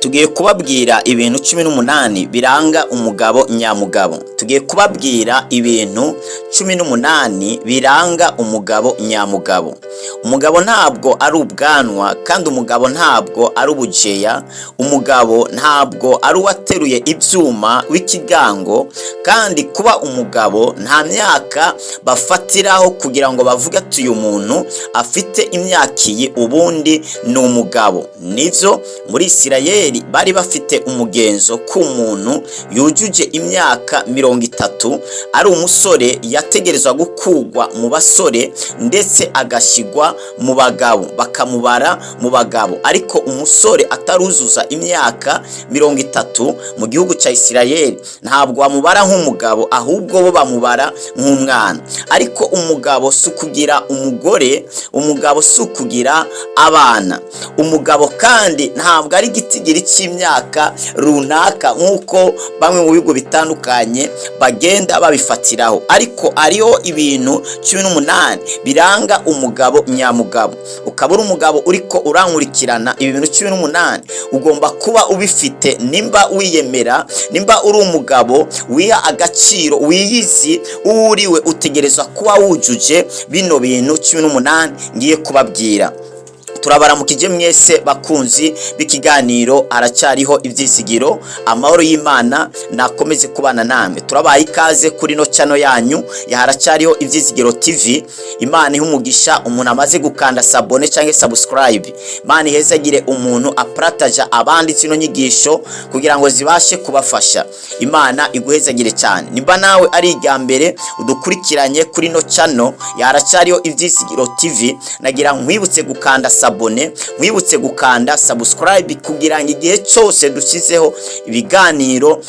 tugiye kubabwira ibintu 18 biranga umugabo nyamugabo. Tugiye kubabwira ibintu 18 biranga umugabo nyamugabo. Umugabo ntabwo ari ubwanwa, kandi umugabo ntabwo ari ubujeya. Umugabo ntabwo ari uwateruye ibyuma w'ikigango, kandi kuba umugabo nta myaka bafatiraho kugira ngo bavuge ati uyu muntu afite imyakiye ubundi ni umugabo. Nivyo muri Isirayeli bari bafite umugenzo ku muntu yujuje imyaka 30 ari umusore yategerezwa gukugwa mu basore ndetse agashigwa mu bagabo, bakamubara mu bagabo. Ariko umusore ataruzuza imyaka 30 mu gihugu cya Isirayeli ntabwo bamubara nk'umugabo, ahubwo bo bamubara nk'umwana. Ariko umugabo sukugira umugore, umugabo sukugira abana. Umugabo kandi ntabwo ari gitigiri cy'imyaka runaka nkuko bamwe mu bigo bitandukanye bagenda babifatiraho, ariko ariho ibintu 18 biranga umugabo nyamugabo. Ukabura umugabo uriko urankurikirana ibi bintu 18 ugomba kuba ubifite. Nimba wiyemera, nimba uri umugabo wiha agaciro, wiyizi uriwe, utegerezwa kuba wujuje bino bintu 18 ngiye kubabwira. Turabaramukije mwese bakunzi b'ikiganiro aracyariho ibyizigiro. Amahoro y'Imana nakomeze kubana namwe. Turabaye ikaze kuri no channel yanyu ya Haracyariho Ibyizigiro TV. Imana ihumugisha umuntu amaze gukanda sabone cyangwa subscribe. Imana ihezagire umuntu aprataja abandi zino nyigisho kugira ngo zibashe kubafasha. Imana iguhezagire cyane. Nimba nawe ari ijya mbere udukurikiranye kuri no channel ya Haracyariho Ibyizigiro TV, nagira nkwibutse gukanda sabone, mwibutse gukanda subscribe kugira ngo igihe cyose dushyizeho ibiganiro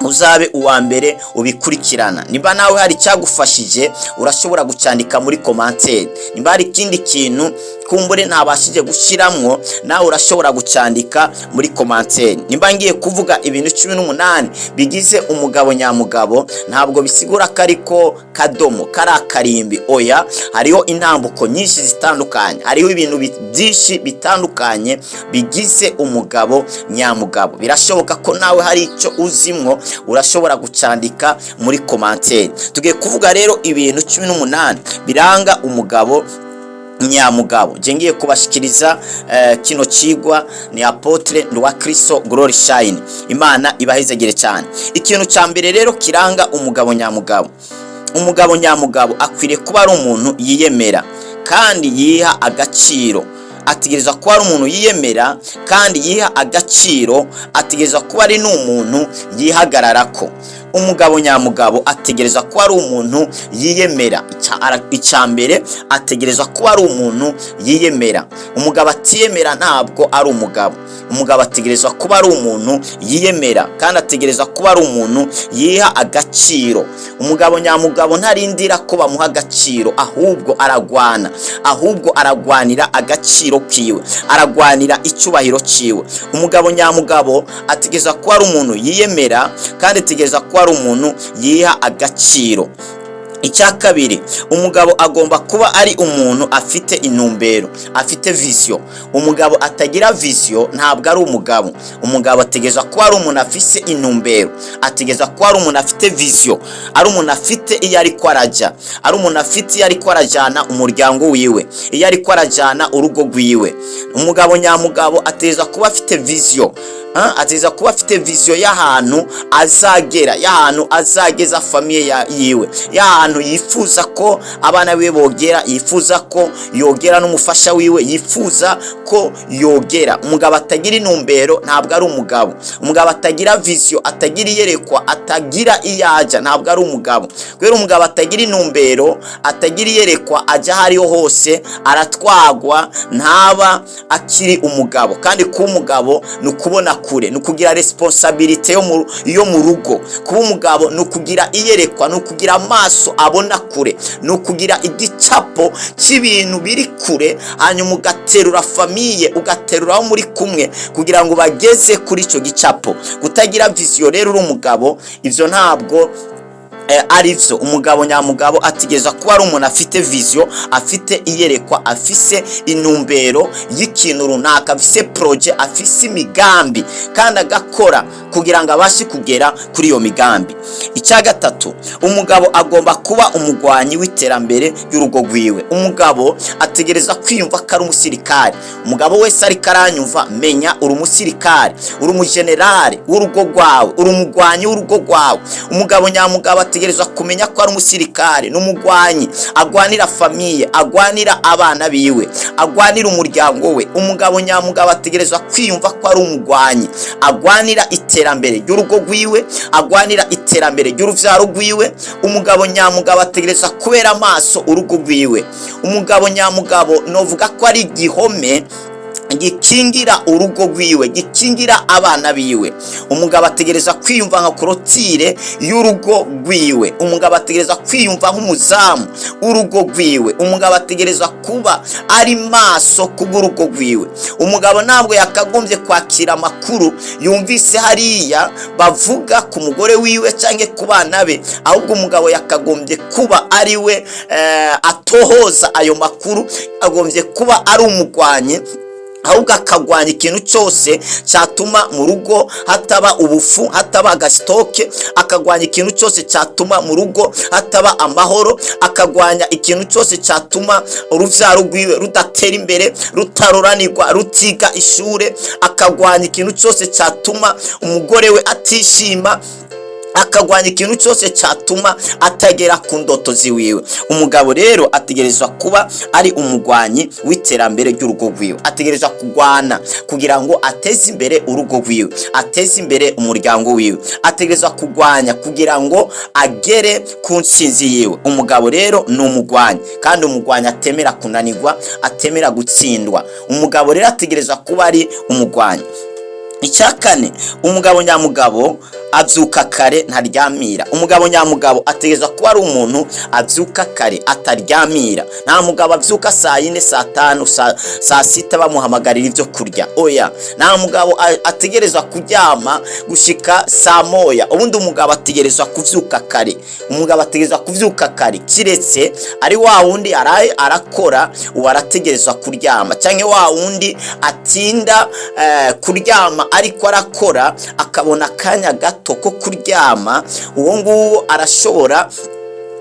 uzabe uwa mbere ubikurikirana. Nimba nawe hari cyagufashije urashobora gucandika muri commentaire. Nimba hari ikindi kintu kumbure ntabashije gushiramwo, nawe urashobora gucandika muri commentaire. Nimba ngiye kuvuga ibintu 18 bigize umugabo nyamugabo, ntabwo bisigura kariko kadomo karakarimbi, oya, hariho intambuko nyinshi zitandukanye, hariho ibintu byinshi bitandukanye bigize umugabo nyamugabo. Birashoboka ko nawe hari icyo uzimwo, urashobora gucandika muri commentaire. Tugiye kuvuga rero ibintu 18 biranga umugabo nyamugabo. Jengiye kubashikiriza kino cigwa ni Apotre Ndwa Kristo Glory Shine. Imana ibahezegere cyane. Ikintu cya mbere rero kiranga umugabo nyamugabo, umugabo nyamugabo akwiriye kuba ari umuntu yiyemera kandi yiha agaciro. Ategereza kuba ari umuntu yiyemera kandi yiha agaciro. Ategereza kuba ari n'umuntu yihagararako. Umugabo nyamugabo ategereza kuba ari umuntu yiyemera. Icyambere ategereza kuba ari umuntu yiyemera. Umugabo atiyemera ntabwo ari umugabo. Umugabo ategereza kuba ari umuntu yiyemera kandi ategereza kuba ari umuntu yiha agaciro. Umugabo nyamugabo ntarindira ko bamuha agaciro, ahubwo aragwana, ahubwo aragwanira agaciro kiwe, aragwanira icyubahiro kiwe. Umugabo nyamugabo ategereza kuba ari umuntu yiyemera kandi ategereza kuba ari umuntu yiha agaciro. Icya kabiri, umugabo agomba kuba ari umuntu afite intumbero, afite vision. Umugabo atagira vision ntabwo ari umugabo. Umugabo ategereza kuba ari umuntu afise intumbero, ategereza kuba ari umuntu afite vision, ari umuntu afite iyo ariko arajya, ari umuntu afite iyo ariko arajyana umuryango wiwe, iyo ariko arajyana urugo rwiwe. Umugabo nyamugabo ategereza kuba afite vision, ateza kuba afite vision y'ahantu azagera, y'ahantu azageza famille yiwe, y'ahantu yifuza ko abana biwe bogera, yifuza ko yogera n'umufasha wiwe, yifuza ko yogera. Umugabo atagira intumbero ntabwo ari umugabo. Umugabo atagira vision, atagira iyerekwa, atagira iyaja ntabwo ari umugabo. Kubera umugabo atagira intumbero, atagira iyerekwa, ajya hariho hose aratwagwa, ntaba akiri umugabo. Kandi kuba umugabo nukubona kure, nukugira responsibility yo mu rugo. Kuba umugabo nukugira iyerekwa, nukugira amaso abona kure, nukugira igicapo cy'ibintu biri kure, hanyuma ugaterura famille, ugaterura muri kumwe kugira ngo bageze kuri icyo gicapo. Kutagira vision rero uri umugabo, ivyo ntabwo arivyo. Umugabo nyamugabo ategereza kuba ari umuntu afite vision, afite iyerekwa, afise intumbero y'ikintu runaka, afise projet, afise imigambi kandi agakora kugira ngo abashe kugera kuri iyo migambi. Icya gatatu, umugabo agomba kuba umugwanyi w'iterambere y'urugo rwiwe. Umugabo ategereza kwiyumva ko ari umusirikare. Umugabo wese ari karanyumva, menya uri umusirikare, uri umugenerale w'urugo rwawe, uri umugwanyi w'urugo rwawe. Umugabo nyamugabo ategereza kumenya ko ari umusirikare n'umugwanyi, agwanira famiye, agwanira abana biwe, agwanira umuryango we. Umugabo nyamugabo ategereza kwiyumva ko ari umugwanyi, agwanira iterambere y'urugo rwiwe, agwanira iterambere ry'uruvyaro rwiwe. Umugabo nyamugabo ategereza kubera amaso urugo rwiwe. Umugabo nyamugabo novuga ko ari igihome gikingira urugo rwiwe, gikingira abana biwe. Umugabo ategereza kwiyumva nka korotire y'urugo rwiwe. Umugabo ategereza kwiyumva nk'umuzamu w'urugo rwiwe. Umugabo ategereza kuba ari maso kubw'urugo rwiwe. Umugabo ntabwo yakagombye kwakira amakuru yumvise hariya bavuga ku mugore wiwe cyangwa ku bana be, ahubwo umugabo yakagombye kuba ari we atohoza ayo makuru, agombye kuba ari umugwanyi, ahubwo akagwanya ikintu cyose cyatuma mu rugo hataba ubufu, hataba agasitoke, akagwanya ikintu cyose cyatuma mu rugo hataba amahoro, akagwanya ikintu cyose cyatuma uruvyaro rwiwe rudatera imbere, rutaroranirwa, rutiga ishure, akagwanya ikintu cyose cyatuma umugore we atishima, akagwanya ikintu cyose cyatuma atagera ku ndoto ziwiwe. Umugabo rero ategerezwa kuba ari umugwanyi w'iterambere ry'urugo rwiwe. Ategerezwa kugwana kugira ngo ateze imbere urugo rwiwe, ateze imbere umuryango wiwe. Ategerezwa kugwanya kugira ngo agere ku ntsinzi yiwe. Umugabo rero ni umugwanyi, kandi umugwanyi atemera kunanirwa, atemera gutsindwa. Umugabo rero ategerezwa kuba ari umugwanyi. Icya kane, umugabo nyamugabo abyuka kare ntaryamira. Umugabo nyamugabo ategereza kuba ari umuntu abyuka kare ataryamira. Nta mugabo abyuka saa 4, saa 5, saa 6 bamuhamagarira ibyo kurya. Oya, nta mugabo ategereza kuryama gushika saa 1. Ubundi umugabo ategereza kuvyuka kare. Umugabo ategereza kuvyuka kare, kiretse ari wa wundi arakora warategereza kuryama, cyangwa wa wundi atinda kuryama ariko arakora akabona kanya gato ko kuryama. Uwo nguwo arashobora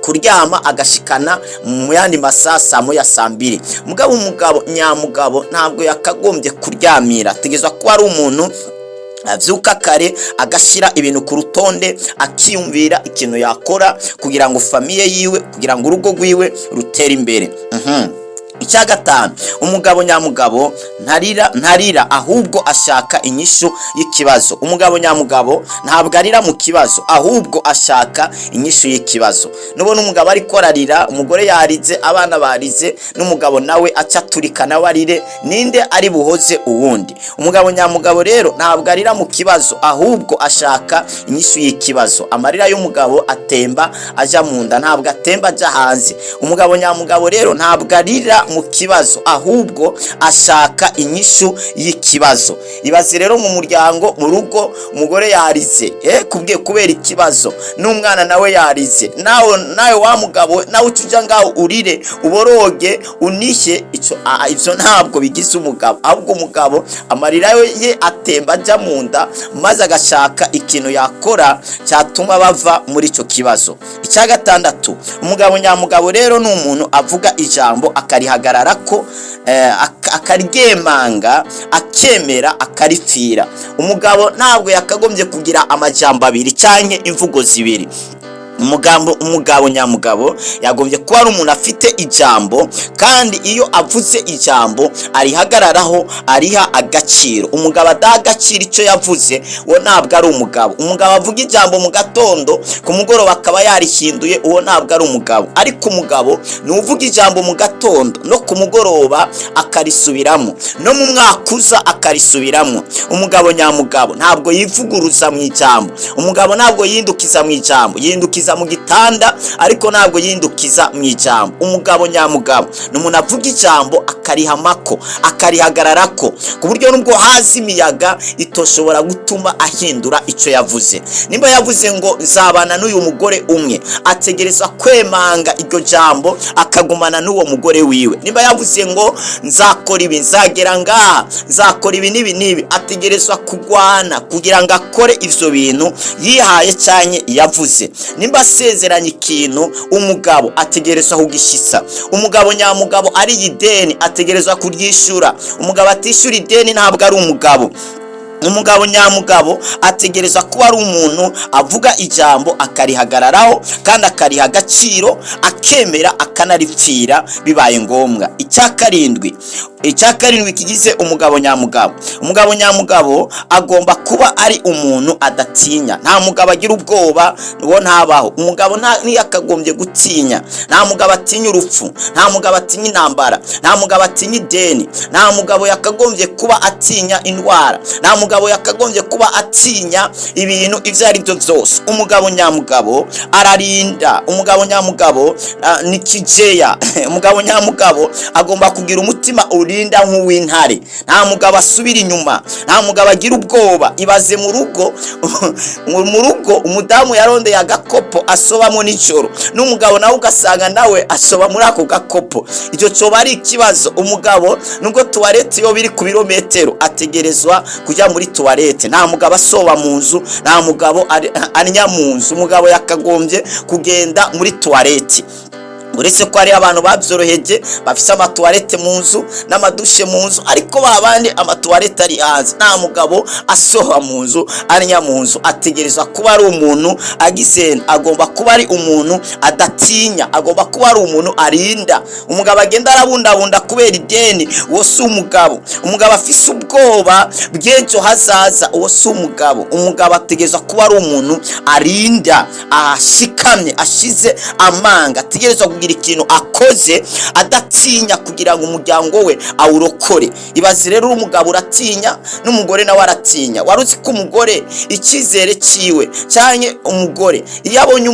kuryama agashikana mu yandi masaha saa 1, saa 2. Umugabo nyamugabo ntabwo yakagombye kuryamira. Ategerezwa kuba ari umuntu avyuka kare, agashira ibintu ku rutonde, akiyumvira ikintu yakora kugira ngo famiye yiwe, kugira ngo urugo rwiwe rutere imbere. Icya gatanu, umugabo nyamugabo ntarira ahubwo ashaka inyishu y'ikibazo. Umugabo nyamugabo ntabwo arira mu kibazo, ahubwo ashaka inyishu y'ikibazo. Nubona umugabo ariko ararira, umugore yarize, abana barize, n'umugabo nawe acaturika nawe arire, ninde ari buhoze uwundi? Umugabo nyamugabo rero ntabwo arira mu kibazo, ahubwo ashaka inyishu y'ikibazo. Amarira y'umugabo atemba aja mu nda, ntabwo atemba aja hanze. Umugabo nyamugabo rero ntabwo arira mu kibazo, ahubwo ashaka inyishu y'ikibazo. Ibaze rero mu muryango, mu rugo, umugore yarize kubera ikibazo, n'umwana nawe yarize, nawe wa mugabo nawe ucuja ngaho urire, uboroge, unishe. Ivyo ntabwo bigize umugabo, ahubwo umugabo amarira ye atemba aja mu nda, maze agashaka ikintu yakora cyatuma bava muri ico kibazo. Icya gatandatu, umugabo nyamugabo rero ni umuntu avuga ijambo akarihagarara ko, akaryemanga, akemera, akaripfira. Umugabo ntabwo yakagombye kugira amajambo abiri cyangwa imvugo zibiri. Umugabo nyamugabo yagombye kuba ari umuntu afite ijambo, kandi iyo avuze ijambo arihagararaho, ariha agaciro. Umugabo adaha agaciro icyo yavuze, uwo ntabwo ari umugabo. Umugabo avuga ijambo mu gatondo, ku mugoroba akaba yarihinduye, uwo ntabwo ari umugabo. Ariko umugabo ni uvuga ijambo mu gatondo, no ku mugoroba akarisubiramo, no mu mwaka uza akarisubiramo. Umugabo nyamugabo ntabwo yivuguruza mu ijambo. Umugabo ntabwo yindukiza mu ijambo, yindukiza yindukiza mu gitanda ariko ntabwo yindukiza mu ijambo. Umugabo nyamugabo ni umuntu avuga ijambo akarihamako, akarihagararako, ku buryo nubwo hazi imiyaga itoshobora gutuma ahindura icyo yavuze. Nimba yavuze ngo nzabana n'uyu mugore umwe, ategereza kwemanga iryo jambo akagumana n'uwo mugore wiwe. Nimba yavuze ngo nzakora ibi, nzagera ngaha, nzakora ibi n'ibi n'ibi, ategerezwa kugwana kugira ngo akore ivyo bintu yihaye cyane yavuze. Nimba asezeranye ikintu, umugabo ategerezwa kugishitsa. Umugabo nyamugabo ari ideni ategerezwa kuryishura. Umugabo atishura ideni ntabwo ari umugabo. Umugabo nyamugabo ategereza kuba ari umuntu avuga ijambo akarihagararaho kandi akariha agaciro, akemera akanaripfira bibaye ngombwa. Icya karindwi kigize umugabo nyamugabo. Umugabo nyamugabo agomba kuba ari umuntu adatinya. Nta mugabo agira ubwoba ngo ntabaho. Umugabo ntiyakagombye gutinya. Nta mugabo atinya urupfu, nta mugabo atinya intambara, nta mugabo atinya ideni, nta mugabo yakagombye kuba atinya indwara, nta mugabo yakagombye kuba atinya ibintu ivyo ari byo byose. Umugabo nyamugabo ararinda. Umugabo nyamugabo ni kijeya. Umugabo nyamugabo agomba kugira umutima urinda nk'uw'intare. Nta mugabo asubira inyuma, nta mugabo agira ubwoba. Ibaze mu rugo umudamu yarondeye agakopo asobamo nijoro, n'umugabo nawe ugasanga nawe asoba muri ako gakopo. Icyo coba ari ikibazo. Umugabo nubwo tuwarete yo biri ku birometero ategerezwa kujya muri tuwarete. Nta mugabo asoba mu nzu, nta mugabo anya mu nzu. Umugabo yakagombye kugenda muri tuwarete. Uretse ko ari abantu babyoroheje bafise amatuwarete mu nzu n'amadushe mu nzu, ariko babandi amatuwarete ari hanze. Nta mugabo asoha mu nzu anya mu nzu. Ategerezwa kuba ari umuntu agisena, agomba kuba ari umuntu adatinya, agomba kuba ari umuntu arinda. Umugabo agenda arabundabunda kubera ideni, uwo si umugabo. Umugabo afise ubwoba bw'ejo hazaza, uwo si umugabo. Umugabo ategerezwa kuba ari umuntu arinda, ashikamye, ashize amanga, ategerezwa kugira ikintu akoze adatinya kugira ngo umuryango we awurokore. Ibaze rero umugabo uratinya n'umugore nawe aratinya. Waruzi ko umugore ikizere ciwe cyanye umugore iyo abonye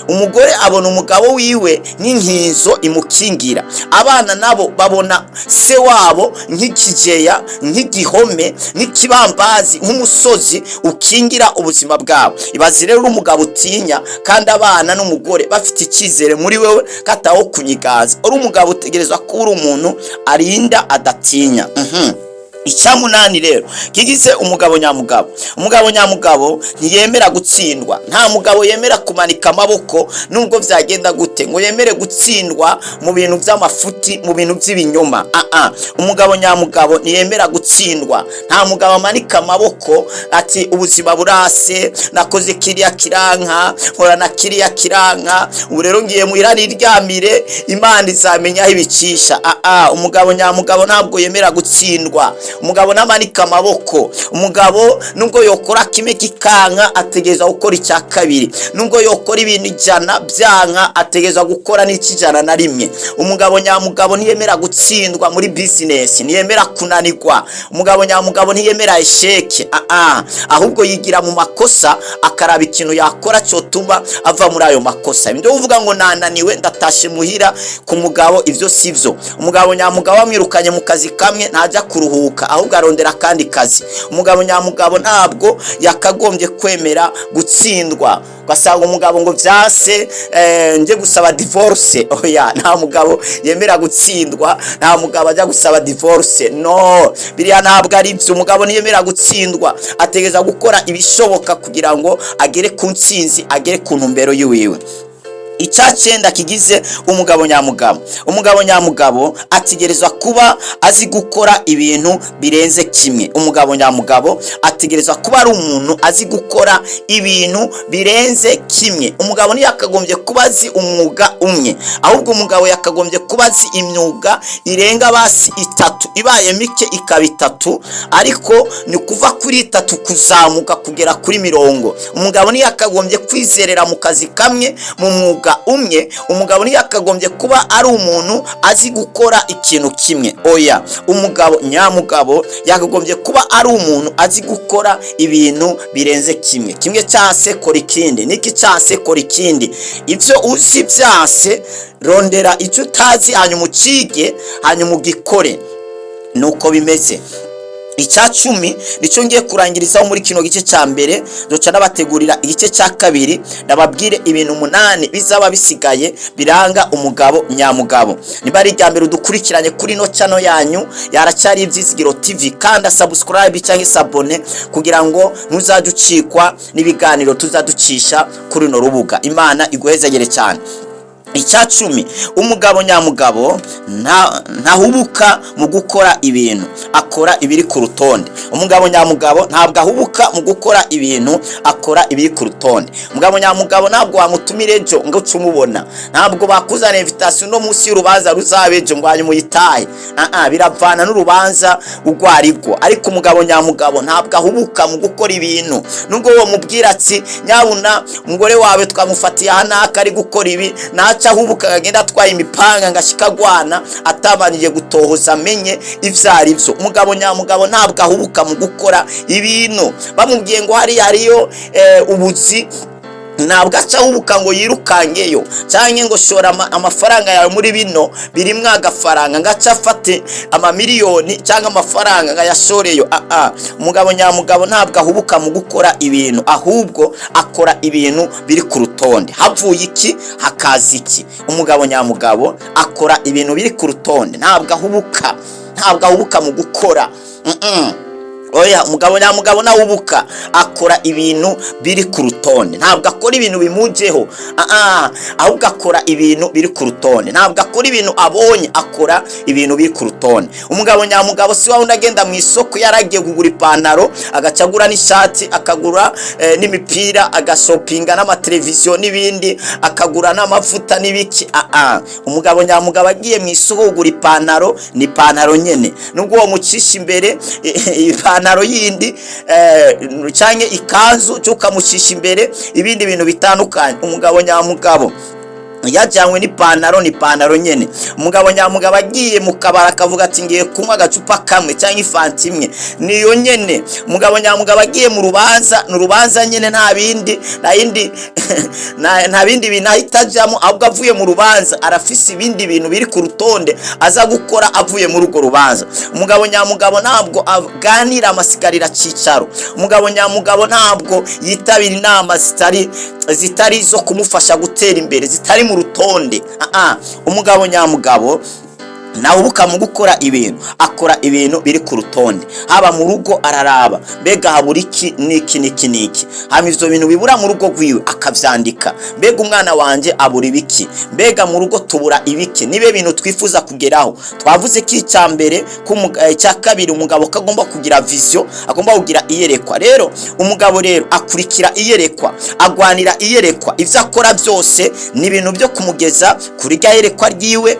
umugore abona umugabo wiwe nk'inkizo imukingira. Abana nabo babona se wabo nk'ikijeya, nk'igihome, nk'ikibambazi, nk'umusozi ukingira ubuzima bwabo. Ibaze rero umugabo utinya kandi abana n'umugore bafite ikizere muri wewe kataho kunyigaza. Uri umugabo utegerezwa kuba umuntu arinda adatinya. Icyamunani rero kigize umugabo nyamugabo. Umugabo nyamugabo ntiyemera gutsindwa. Nta mugabo yemera kumanika amaboko nubwo byagenda gute, ngo yemere gutsindwa mu bintu by'amafuti, mu bintu by'ibinyoma. Umugabo nyamugabo ntiyemera gutsindwa. Nta mugabo amanika amaboko ati ubuzima burase, nakoze kiriya kiranka, nkora na kiriya kiranka, ubu rero ngiye muhira niryamire, Imana izamenya aho ibicisha. Umugabo nyamugabo ntabwo yemera gutsindwa. Umugabo namanika amaboko. Umugabo nubwo yokora kimwe kikanka ategeza gukora icya kabiri. Nubwo yokora ibintu ijana byanka ategeza gukora n'ikijana na rimwe. Umugabo nyamugabo ntiyemera gutsindwa muri business, ntiyemera kunanirwa. Umugabo nyamugabo ntiyemera esheke. Ahubwo yigira mu makosa akaraba ikintu yakora cyotuma ava muri ayo makosa. Ndio uvuga ngo nananiwe ndatashe muhira ku mugabo, ivyo sivyo. Umugabo nyamugabo amwirukanye mu kazi kamwe ntajya kuruhuka, ahubwo arondera kandi kazi. Umugabo nyamugabo ntabwo yakagombye kwemera gutsindwa. Basanga umugabo ngo vyase nje gusaba divorce. Oya, nta mugabo yemera gutsindwa, nta mugabo ajya gusaba divorce. No, biriya ntabwo ari byo. Umugabo ntiyemera gutsindwa, ategeza gukora ibishoboka kugira ngo agere ku ntsinzi, agere ku ntumbero yiwe. Icyacenda kigize umugabo nyamugabo. Umugabo nyamugabo ategerezwa kuba azi gukora ibintu birenze kimwe. Umugabo nyamugabo ategerezwa kuba ari umuntu azi gukora ibintu birenze kimwe. Umugabo ntiyakagombye kuba azi umwuga umwe, ahubwo umugabo yakagombye kuba azi imyuga irenga basi 3, ibaye mike ikaba 3, ariko ni kuva kuri 3 kuzamuka kugera kuri 40. Umugabo ntiyakagombye kwizerera mu kazi kamwe, mu mwuga tuvuga umwe. Umugabo ntiyakagombye kuba ari umuntu azi gukora ikintu kimwe, oya. Umugabo nyamugabo yakagombye kuba ari umuntu azi gukora ibintu birenze kimwe. Kimwe cyase kora ikindi, niki cyase kora ikindi. Ibyo uzi byase rondera icyo utazi hanyuma ukige, hanyuma ugikore. Nuko bimeze. Icya 10 nico ngiye kurangirizaho muri kino gice cya mbere. Doca nabategurira igice cya kabiri, ndababwire ibintu 8 bizaba bisigaye biranga umugabo nyamugabo. Niba ari irya mbere udukurikiranye kuri no channel yanyu yaracyari Ibyizigiro TV, kandi subscribe cyangwa sabone kugira ngo ntuzaje ucikwa n'ibiganiro tuzaducisha kuri no rubuga. Imana iguhezagere cyane. Icya 10, umugabo nyamugabo ntahubuka mu gukora ibintu, akora ibiri ku rutonde. Umugabo nyamugabo ntabwo ahubuka mu gukora ibintu, akora ibiri ku rutonde. Umugabo nyamugabo ntabwo wamutumire ejo ngo ucumubona, ntabwo bakuzana invitation no munsi y'urubanza ruzabejo ngo hanyuma uyitahe. Biravana n'urubanza ugwaribwo. Ariko umugabo nyamugabo ntabwo ahubuka mu gukora ibintu, nubwo wo mubwira ati nyabuna umugore wawe twamufatiye hanaka ari gukora ibi, naca ahubuka agenda atwaye imipanga ngashikagwana atabanije gutohoza amenye ivyari byo. Umugabo nyamugabo ntabwo ahubuka mu gukora ibintu. Bamubwiye ngo hariyo ubuzi, ntabwo acahubuka ngo yirukangeyo cyangwa ngo shora amafaranga yawe muri bino birimwe agafaranga ngaca afate amamiliyoni cyangwa amafaranga ngayashoreyo. Umugabo nyamugabo ntabwo ahubuka mu gukora ibintu, ahubwo akora ibintu biri ku rutonde. Havuye iki hakaza iki. Umugabo nyamugabo akora ibintu biri ku rutonde, ntabwo ahubuka mu gukora. Oya, umugabo nyamugabo nahubuka akora ibintu biri ku rutonde, ntabwo akora ibintu bimujeho, ahubwo akora ibintu biri ku rutonde. Ntabwo akora ibintu abonye, akora ibintu biri ku rutonde. Umugabo nyamugabo si wa unagenda mu isoko yaragiye kugura ipantaro agacagura n'ishati, akagura n'imipira, agashopinga n'amateleviziyo n'ibindi, akagura n'amavuta n'ibiki. Umugabo nyamugabo agiye mu isoko kugura ipantaro, ni ipantaro nyene, nubwo wo mucisha imbere ipantaro yindi cyane ikanzu cyukamucisha imbere ibindi bintu bitandukanye. Umugabo nyamugabo yajyanywe n'ipantaro nyene. Umugabo nyamugabo agiye mu kabara akavuga ati ngiye kunywa agacupa kamwe cyangwa ifanti imwe, niyo nyene. Umugabo nyamugabo agiye mu rubanza nyene, nta bindi bintu ahitajamo, ahubwo avuye mu rubanza arafise ibindi bintu biri ku rutonde aza gukora avuye muri urwo rubanza. Umugabo nyamugabo ntabwo aganira amasigarira cicaro. Umugabo nyamugabo ntabwo yitabira inama zitari zo kumufasha gutera imbere, zitari mu rutonde. Umugabo nyamugabo nahubuka mu gukora ibintu, akora ibintu biri ku rutonde. Haba mu rugo araraba mbega habura iki niki, hama ivyo bintu bibura mu rugo rwiwe akavyandika. Mbega umwana wanje abura ibiki, mbega mu rugo tubura ibiki, nibe bintu twifuza kugeraho. Twavuze ki cya mbere cya kabiri, umugabo kagomba kugira vision, agomba kugira iyerekwa. Rero umugabo akurikira iyerekwa, agwanira iyerekwa. Ivyo akora byose ni ibintu byo kumugeza kuri ga yerekwa ryiwe.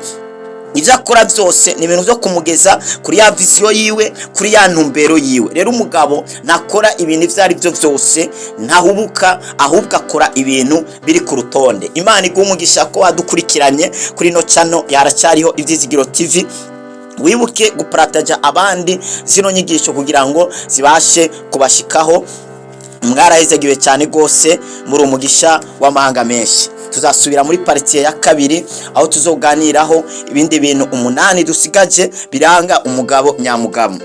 Ibyo akora byose ni ibintu byo kumugeza kuri ya vision yiwe, kuri ya ntumbero yiwe. Rero umugabo nakora ibintu ivyo ari byo byose ntahubuka, ahubwo akora ibintu biri ku rutonde. Imana igumugisha ko wadukurikiranye kuri no channel yaracyariho Ibyizigiro TV. Wibuke guparataja abandi zino nyigisho kugira ngo zibashe kubashikaho. Mwarahezagiwe cyane gose muri umugisha w'amahanga menshi. Tuzasubira muri partie ya kabiri aho tuzoganiraho ibindi bintu 8 dusigaje biranga umugabo nyamugabo.